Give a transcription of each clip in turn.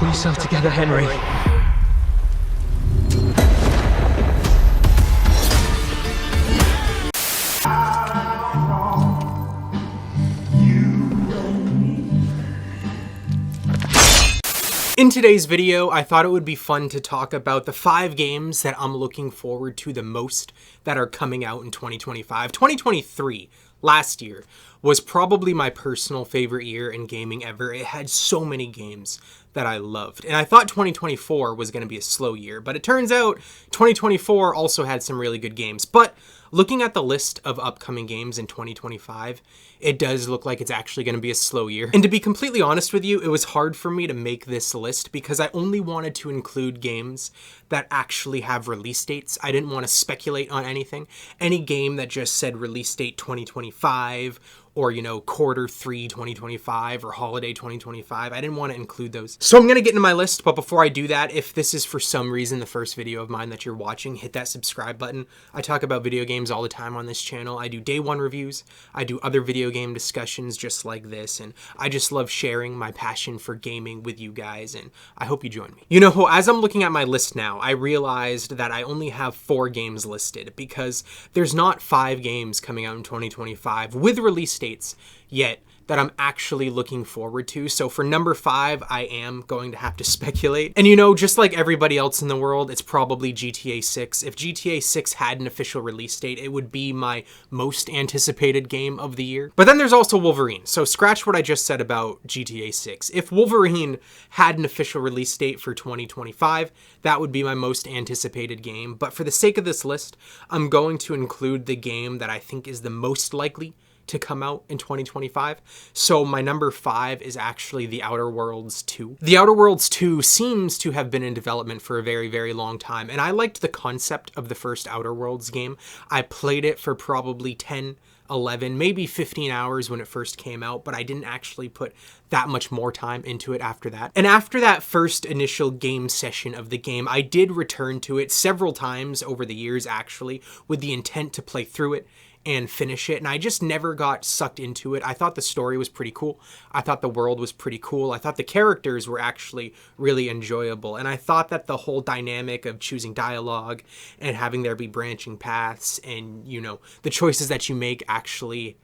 Pull yourself together, Henry. In today's video, I thought it would be fun to talk about the 5 games that I'm looking forward to the most that are coming out in 2025. 2023, last year, was probably my personal favorite year in gaming ever. It had so many games that I loved. And I thought 2024 was going to be a slow year, but it turns out 2024 also had some really good games. But looking at the list of upcoming games in 2025, it does look like it's actually going to be a slow year. And to be completely honest with you, it was hard for me to make this list because I only wanted to include games that actually have release dates. I didn't want to speculate on anything. Any game that just said release date 2025 or, quarter 3 2025 or holiday 2025, I didn't want to include those. So I'm going to get into my list, but before I do that, if this is for some reason the first video of mine that you're watching, hit that subscribe button. I talk about video games all the time on this channel. I do day one reviews. I do other video game discussions just like this, and I just love sharing my passion for gaming with you guys, and I hope you join me. As I'm looking at my list now, I realized that I only have 4 games listed because there's not 5 games coming out in 2025 with release dates yet that I'm actually looking forward to. So for number 5, I am going to have to speculate. And just like everybody else in the world, it's probably GTA 6. If GTA 6 had an official release date, it would be my most anticipated game of the year. But then there's also Wolverine. So scratch what I just said about GTA 6. If Wolverine had an official release date for 2025, that would be my most anticipated game. But for the sake of this list, I'm going to include the game that I think is the most likely to come out in 2025. So my number 5 is actually The Outer Worlds 2. The Outer Worlds 2 seems to have been in development for a very, very long time, and I liked the concept of the first Outer Worlds game. I played it for probably 10, 11, maybe 15 hours when it first came out, but I didn't actually put that much more time into it after that. And after that first initial game session of the game, I did return to it several times over the years actually, with the intent to play through it and finish it, and I just never got sucked into it. I thought the story was pretty cool. I thought the world was pretty cool. I thought the characters were actually really enjoyable, and I thought that the whole dynamic of choosing dialogue and having there be branching paths and, the choices that you make actually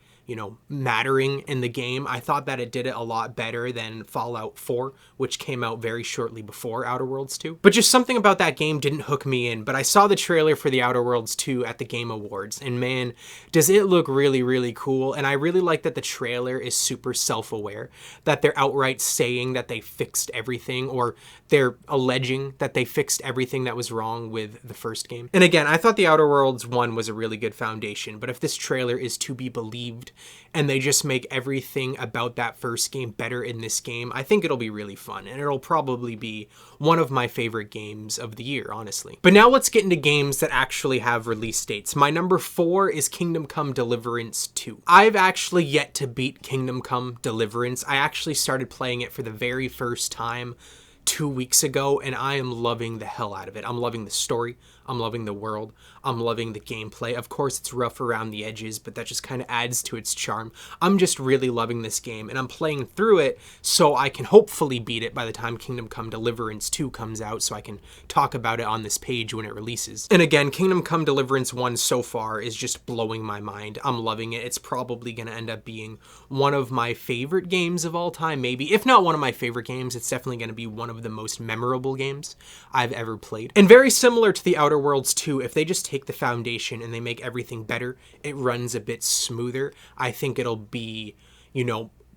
mattering in the game. I thought that it did it a lot better than Fallout 4, which came out very shortly before Outer Worlds 2. But just something about that game didn't hook me in. But I saw the trailer for the Outer Worlds 2 at the Game Awards, and man, does it look really, really cool. And I really like that the trailer is super self-aware, that they're outright saying that they fixed everything, or they're alleging that they fixed everything that was wrong with the first game. And again, I thought the Outer Worlds 1 was a really good foundation, but if this trailer is to be believed, and they just make everything about that first game better in this game, I think it'll be really fun, and it'll probably be one of my favorite games of the year, honestly. But now let's get into games that actually have release dates. My number 4 is Kingdom Come Deliverance 2. I've actually yet to beat Kingdom Come Deliverance. I actually started playing it for the very first time 2 weeks ago, and I am loving the hell out of it. I'm loving the story. I'm loving the world. I'm loving the gameplay. Of course, it's rough around the edges, but that just kind of adds to its charm. I'm just really loving this game, and I'm playing through it so I can hopefully beat it by the time Kingdom Come Deliverance 2 comes out, so I can talk about it on this page when it releases. And again, Kingdom Come Deliverance 1 so far is just blowing my mind. I'm loving it. It's probably going to end up being one of my favorite games of all time, maybe. If not one of my favorite games, it's definitely going to be one of the most memorable games I've ever played. And very similar to the Outer Worlds 2, if they just take the foundation and they make everything better, it runs a bit smoother. I think it'll be,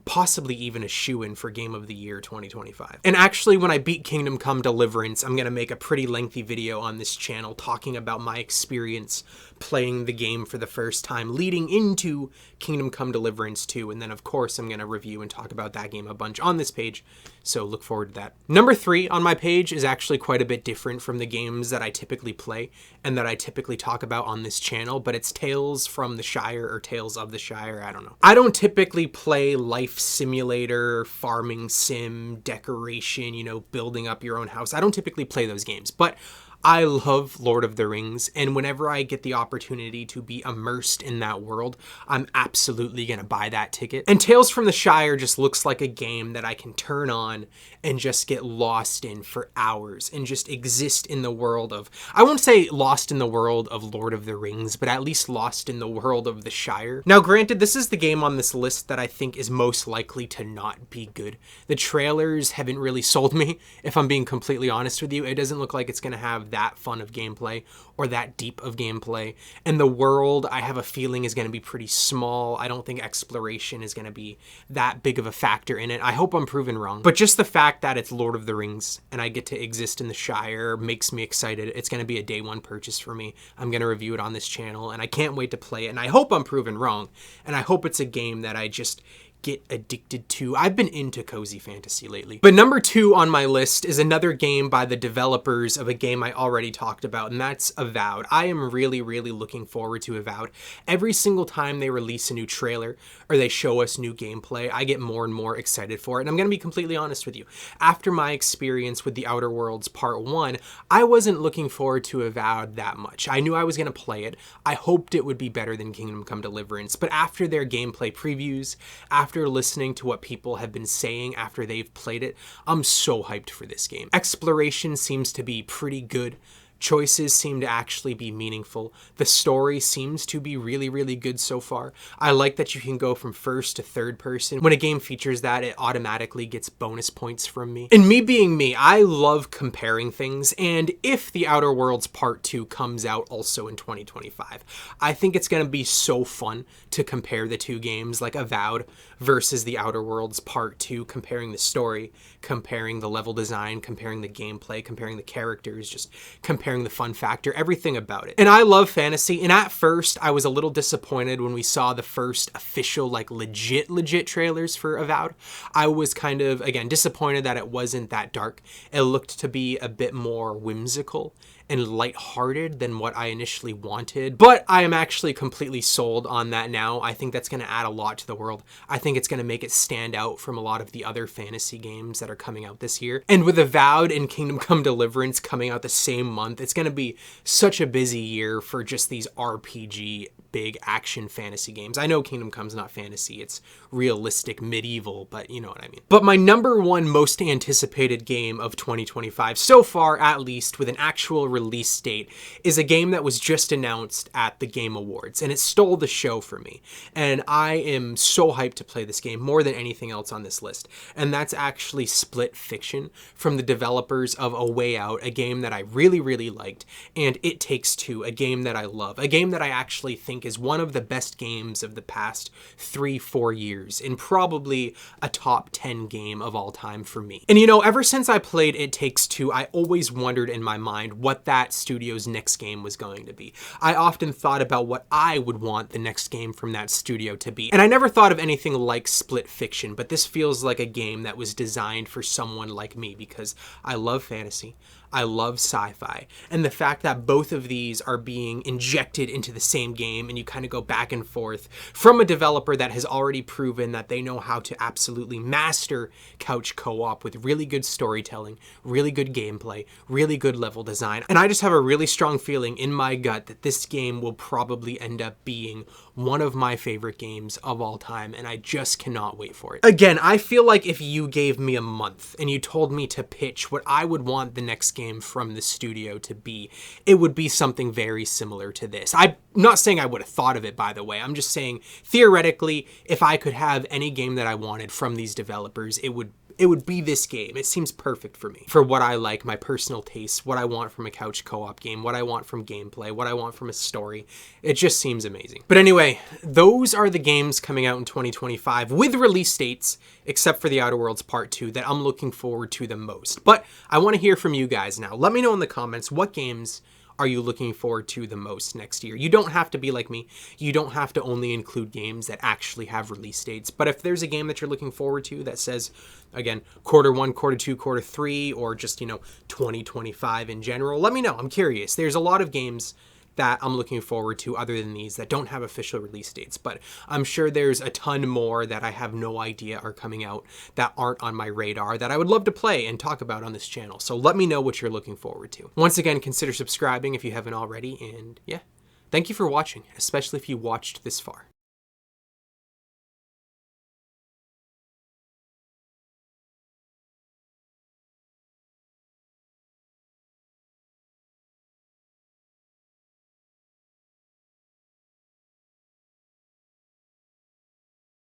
possibly even a shoo-in for Game of the Year 2025. And actually, when I beat Kingdom Come Deliverance, I'm going to make a pretty lengthy video on this channel talking about my experience playing the game for the first time leading into Kingdom Come Deliverance 2, and then of course I'm going to review and talk about that game a bunch on this page, so look forward to that. Number 3 on my page is actually quite a bit different from the games that I typically play and that I typically talk about on this channel, but it's Tales from the Shire or Tales of the Shire, I don't know. I don't typically play life simulator, farming sim, decoration, building up your own house. I don't typically play those games, but I love Lord of the Rings, and whenever I get the opportunity to be immersed in that world, I'm absolutely going to buy that ticket. And Tales from the Shire just looks like a game that I can turn on and just get lost in for hours and just exist in the world of, I won't say lost in the world of Lord of the Rings, but at least lost in the world of the Shire. Now, granted, this is the game on this list that I think is most likely to not be good. The trailers haven't really sold me, if I'm being completely honest with you. It doesn't look like it's going to have that fun of gameplay or that deep of gameplay. And the world, I have a feeling, is going to be pretty small. I don't think exploration is going to be that big of a factor in it. I hope I'm proven wrong. But just the fact that it's Lord of the Rings and I get to exist in the Shire makes me excited. It's going to be a day one purchase for me. I'm going to review it on this channel and I can't wait to play it. And I hope I'm proven wrong. And I hope it's a game that I just get addicted to. I've been into cozy fantasy lately. But number 2 on my list is another game by the developers of a game I already talked about, and that's Avowed. I am really looking forward to Avowed. Every single time they release a new trailer or they show us new gameplay, I get more and more excited for it. And I'm going to be completely honest with you. After my experience with The Outer Worlds Part 1, I wasn't looking forward to Avowed that much. I knew I was going to play it. I hoped it would be better than Kingdom Come Deliverance. But after their gameplay previews, after listening to what people have been saying after they've played it, I'm so hyped for this game. Exploration seems to be pretty good. Choices seem to actually be meaningful. The story seems to be really good so far. I like that you can go from first to third person. When a game features that, it automatically gets bonus points from me. And me being me, I love comparing things, and if The Outer Worlds Part 2 comes out also in 2025, I think it's going to be so fun to compare the two games, like Avowed versus The Outer Worlds Part 2, comparing the story, comparing the level design, comparing the gameplay, comparing the characters, just comparing the fun factor, everything about it. And I love fantasy, and at first I was a little disappointed when we saw the first official, like legit trailers for Avowed. I was kind of, again, disappointed that it wasn't that dark. It looked to be a bit more whimsical and lighthearted than what I initially wanted, but I am actually completely sold on that now. I think that's going to add a lot to the world. I think it's going to make it stand out from a lot of the other fantasy games that are coming out this year. And with Avowed and Kingdom Come Deliverance coming out the same month, it's going to be such a busy year for just these RPG big action fantasy games. I know Kingdom Come's not fantasy, it's realistic medieval, but you know what I mean. But my number 1 most anticipated game of 2025 so far, at least with an actual release date, is a game that was just announced at the Game Awards, and it stole the show for me. And I am so hyped to play this game more than anything else on this list. And that's actually Split Fiction from the developers of A Way Out, a game that I really liked, and It Takes Two, a game that I love, a game that I actually think is one of the best games of the past 3-4 years, and probably a top 10 game of all time for me. And you know, ever since I played It Takes Two, I always wondered in my mind what that studio's next game was going to be. I often thought about what I would want the next game from that studio to be. And I never thought of anything like Split Fiction, but this feels like a game that was designed for someone like me because I love fantasy. I love sci-fi, and the fact that both of these are being injected into the same game and you kind of go back and forth from a developer that has already proven that they know how to absolutely master couch co-op with really good storytelling, really good gameplay, really good level design. And I just have a really strong feeling in my gut that this game will probably end up being one of my favorite games of all time, and I just cannot wait for it. Again, I feel like if you gave me a month and you told me to pitch what I would want the next game from the studio to be, it would be something very similar to this. I'm not saying I would have thought of it, by the way. I'm just saying, theoretically, if I could have any game that I wanted from these developers, it would be this game. It seems perfect for me, for what I like, my personal tastes, what I want from a couch co-op game, what I want from gameplay, what I want from a story. It just seems amazing. But anyway, those are the games coming out in 2025 with release dates, except for The Outer Worlds Part 2, that I'm looking forward to the most. But I want to hear from you guys now. Let me know in the comments what games are you looking forward to the most next year. You don't have to be like me. You don't have to only include games that actually have release dates. But if there's a game that you're looking forward to that says, again, Q1, Q2, Q3, or just, 2025 in general, let me know. I'm curious. There's a lot of games that I'm looking forward to other than these that don't have official release dates. But I'm sure there's a ton more that I have no idea are coming out that aren't on my radar that I would love to play and talk about on this channel. So let me know what you're looking forward to. Once again, consider subscribing if you haven't already. And yeah, thank you for watching, especially if you watched this far.